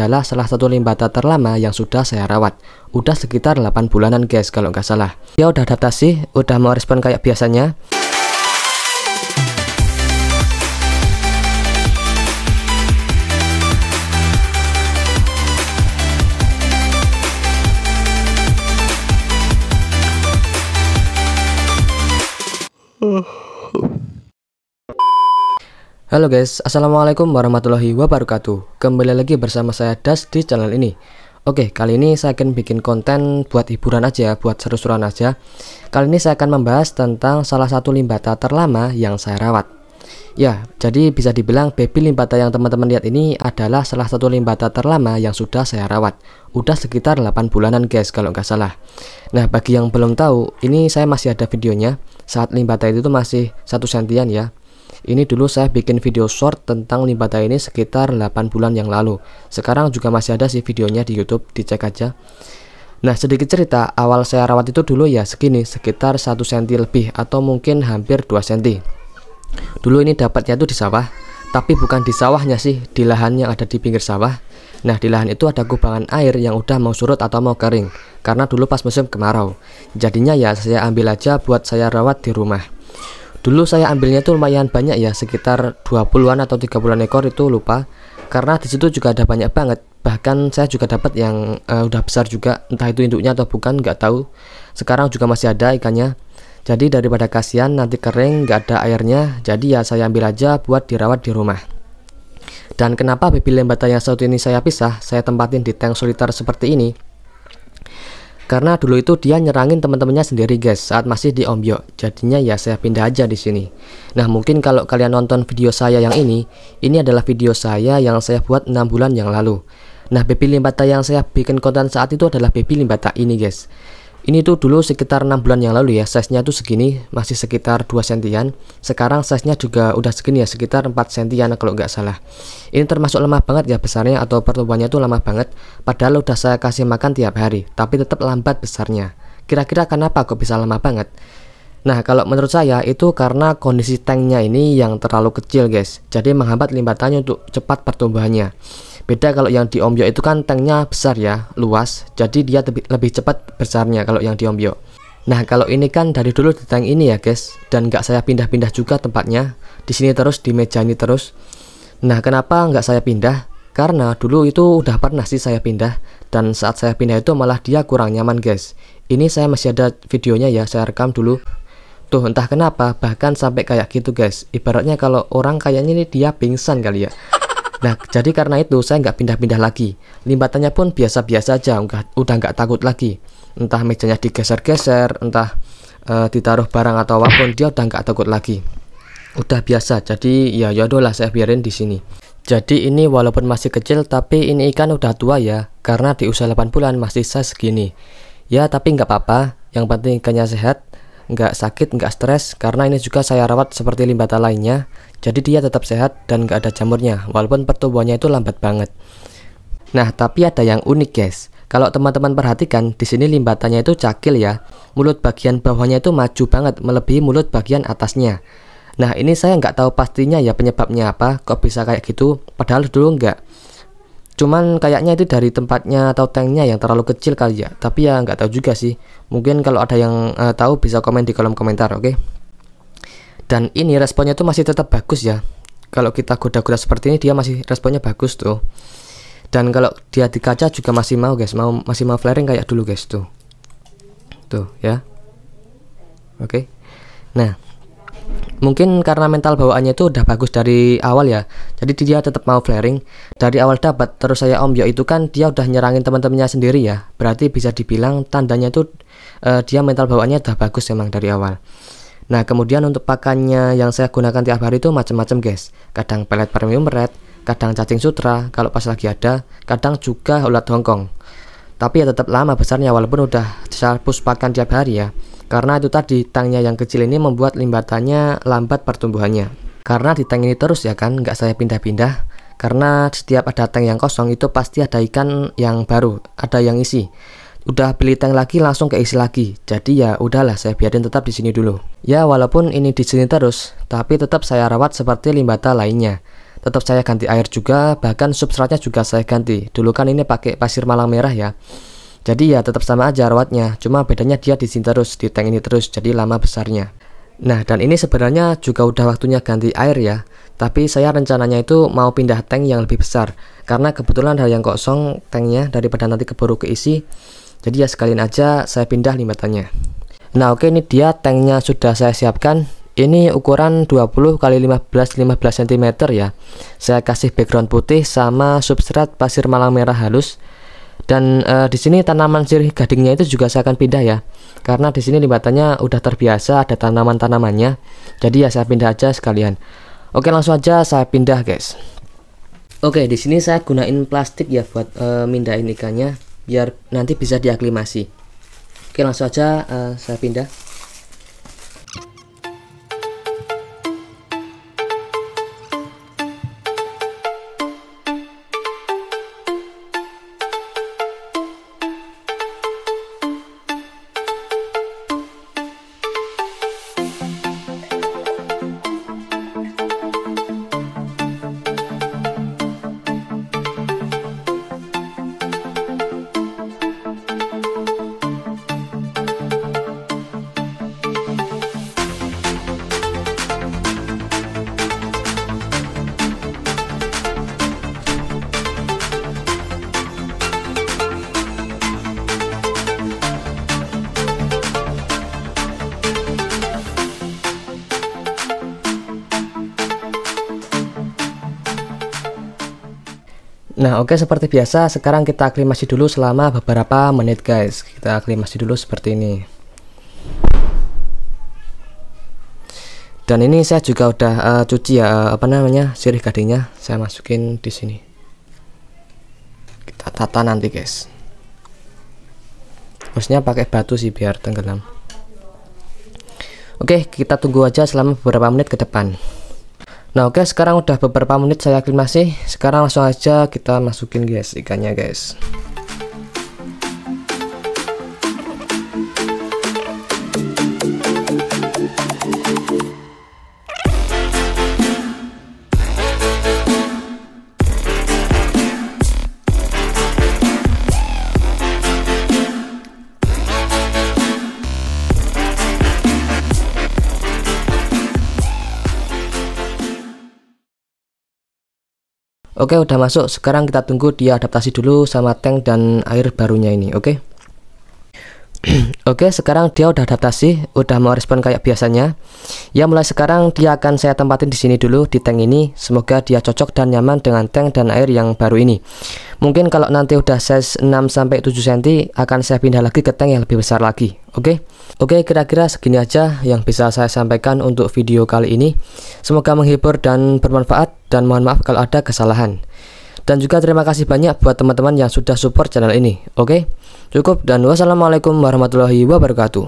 adalah salah satu limbata terlama yang sudah saya rawat. Udah sekitar 8 bulanan guys kalau nggak salah. Dia udah adaptasi, udah mau respon kayak biasanya. Halo guys, assalamualaikum warahmatullahi wabarakatuh. Kembali lagi bersama saya Das di channel ini. Oke, kali ini saya akan bikin konten buat hiburan aja, buat seru-seruan aja. Kali ini saya akan membahas tentang salah satu limbata terlama yang saya rawat. Ya, jadi bisa dibilang baby limbata yang teman-teman lihat ini adalah salah satu limbata terlama yang sudah saya rawat. Udah sekitar 8 bulanan guys kalau nggak salah. Nah, bagi yang belum tahu, ini saya masih ada videonya saat limbata itu tuh masih 1 sentian ya. Ini dulu saya bikin video short tentang limbata ini sekitar 8 bulan yang lalu. Sekarang juga masih ada sih videonya di YouTube, dicek aja. Nah, sedikit cerita, awal saya rawat itu dulu ya segini, sekitar 1 cm lebih atau mungkin hampir 2 cm. Dulu ini dapatnya tuh di sawah, tapi bukan di sawahnya sih, di lahan yang ada di pinggir sawah. Nah, di lahan itu ada kubangan air yang udah mau surut atau mau kering, karena dulu pas musim kemarau. Jadinya ya saya ambil aja buat saya rawat di rumah. Dulu saya ambilnya tuh lumayan banyak ya, sekitar 20-an atau 30-an ekor itu lupa. Karena di situ juga ada banyak banget. Bahkan saya juga dapat yang udah besar juga, entah itu induknya atau bukan, nggak tahu. Sekarang juga masih ada ikannya. Jadi daripada kasihan nanti kering nggak ada airnya, jadi ya saya ambil aja buat dirawat di rumah. Dan kenapa baby limbata yang satu ini saya pisah, saya tempatin di tank soliter seperti ini? Karena dulu itu dia nyerangin teman-temannya sendiri guys saat masih di Ombyok. Jadinya ya saya pindah aja di sini. Nah, mungkin kalau kalian nonton video saya yang ini adalah video saya yang saya buat 6 bulan yang lalu. Nah, baby limbata yang saya bikin konten saat itu adalah baby limbata ini guys. Ini tuh dulu sekitar 6 bulan yang lalu ya, size-nya tuh segini, masih sekitar 2 sentian. Sekarang size-nya juga udah segini ya, sekitar 4 sentian kalau nggak salah. Ini termasuk lemah banget ya besarnya, atau pertumbuhannya tuh lemah banget. Padahal udah saya kasih makan tiap hari, tapi tetap lambat besarnya. Kira-kira kenapa kok bisa lemah banget? Nah, kalau menurut saya itu karena kondisi tanknya ini yang terlalu kecil guys. Jadi menghambat limbatanya untuk cepat pertumbuhannya. Beda kalau yang di Ombyok itu kan tanknya besar ya, luas. Jadi dia lebih cepat besarnya kalau yang di Ombyok. Nah, kalau ini kan dari dulu di tank ini ya guys, dan nggak saya pindah-pindah juga tempatnya. Di sini terus, di meja ini terus. Nah, kenapa nggak saya pindah? Karena dulu itu udah pernah sih saya pindah, dan saat saya pindah itu malah dia kurang nyaman guys. Ini saya masih ada videonya ya, saya rekam dulu. Tuh, entah kenapa bahkan sampai kayak gitu guys. Ibaratnya kalau orang kayaknya ini dia pingsan kali ya. Nah, jadi karena itu saya nggak pindah-pindah lagi. Limbatannya pun biasa-biasa aja, udah nggak takut lagi. Entah mejanya digeser-geser, entah ditaruh barang atau apapun, dia udah nggak takut lagi. Udah biasa, jadi ya yaudahlah saya biarin di sini. Jadi ini walaupun masih kecil, tapi ini ikan udah tua ya, karena di usia 8 bulan masih size segini. Ya, tapi nggak apa-apa, yang penting ikannya sehat, nggak sakit, nggak stres, karena ini juga saya rawat seperti limbata lainnya. Jadi dia tetap sehat dan nggak ada jamurnya, walaupun pertumbuhannya itu lambat banget. Nah, tapi ada yang unik guys. Kalau teman-teman perhatikan, di sini limbatanya itu cakil ya. Mulut bagian bawahnya itu maju banget, melebihi mulut bagian atasnya. Nah, ini saya nggak tahu pastinya ya penyebabnya apa, kok bisa kayak gitu, padahal dulu nggak. Cuman kayaknya itu dari tempatnya atau tanknya yang terlalu kecil kali ya. Tapi ya nggak tahu juga sih. Mungkin kalau ada yang tahu bisa komen di kolom komentar, oke? Dan ini responnya tuh masih tetap bagus ya. Kalau kita goda-goda seperti ini dia masih responnya bagus tuh. Dan kalau dia di kaca juga masih mau guys, masih mau flaring kayak dulu guys tuh. Tuh ya. Oke. Nah, mungkin karena mental bawaannya itu udah bagus dari awal ya. Jadi dia tetap mau flaring. Dari awal dapat terus saya Ombyok itu kan dia udah nyerangin teman-temannya sendiri ya. Berarti bisa dibilang tandanya tuh dia mental bawaannya udah bagus emang dari awal. Nah, kemudian untuk pakannya yang saya gunakan tiap hari itu macam-macam guys. Kadang pelet premium red, kadang cacing sutra kalau pas lagi ada, kadang juga ulat Hongkong. Tapi ya tetap lama besarnya walaupun udah saya push pakan tiap hari ya. Karena itu tadi tanknya yang kecil ini membuat limbatanya lambat pertumbuhannya. Karena di tank ini terus ya kan, nggak saya pindah-pindah. Karena setiap ada tank yang kosong itu pasti ada ikan yang baru, ada yang isi. Udah beli tank lagi langsung keisi lagi. Jadi ya udahlah saya biarin tetap di sini dulu. Ya walaupun ini di sini terus, tapi tetap saya rawat seperti limbata lainnya. tetap saya ganti air juga, bahkan substratnya juga saya ganti. Dulu kan ini pakai pasir malang merah ya, jadi ya tetap sama aja rawatnya, cuma bedanya dia di sini terus, di tank ini terus, jadi lama besarnya. Nah, dan ini sebenarnya juga udah waktunya ganti air ya, tapi saya rencananya itu mau pindah tank yang lebih besar, karena kebetulan ada yang kosong tanknya daripada nanti keburu keisi. Jadi ya sekalian aja saya pindah limatannya. Nah oke, ini dia tanknya sudah saya siapkan. Ini ukuran 20 x 15 cm ya. Saya kasih background putih sama substrat pasir malang merah halus. Dan di sini tanaman sirih gadingnya itu juga saya akan pindah ya. Karena di sini limatannya udah terbiasa ada tanaman-tanamannya. Jadi ya saya pindah aja sekalian. Oke, langsung aja saya pindah guys. Oke, di sini saya gunain plastik ya buat mindahin ikannya biar nanti bisa diaklimasi. Oke, langsung aja saya pindah. Nah oke, seperti biasa sekarang kita aklimasi dulu selama beberapa menit guys. Kita aklimasi dulu seperti ini. Dan ini saya juga udah cuci ya sirih gadingnya. Saya masukin di sini. Kita tata nanti guys. Harusnya pakai batu sih biar tenggelam. Oke, kita tunggu aja selama beberapa menit ke depan. Nah oke, sekarang udah beberapa menit saya aklimasi. Sekarang langsung aja kita masukin guys ikannya guys. Oke, udah masuk. Sekarang kita tunggu dia adaptasi dulu sama tank dan air barunya ini. Oke. Oke, sekarang dia udah adaptasi, udah mau respon kayak biasanya. Ya, mulai sekarang dia akan saya tempatin di sini dulu di tank ini. Semoga dia cocok dan nyaman dengan tank dan air yang baru ini. Mungkin kalau nanti udah size 6 sampai 7 cm akan saya pindah lagi ke tank yang lebih besar lagi. Oke. Oke, kira-kira segini aja yang bisa saya sampaikan untuk video kali ini. Semoga menghibur dan bermanfaat, dan mohon maaf kalau ada kesalahan. Dan juga terima kasih banyak buat teman-teman yang sudah support channel ini. Oke, cukup dan wassalamualaikum warahmatullahi wabarakatuh.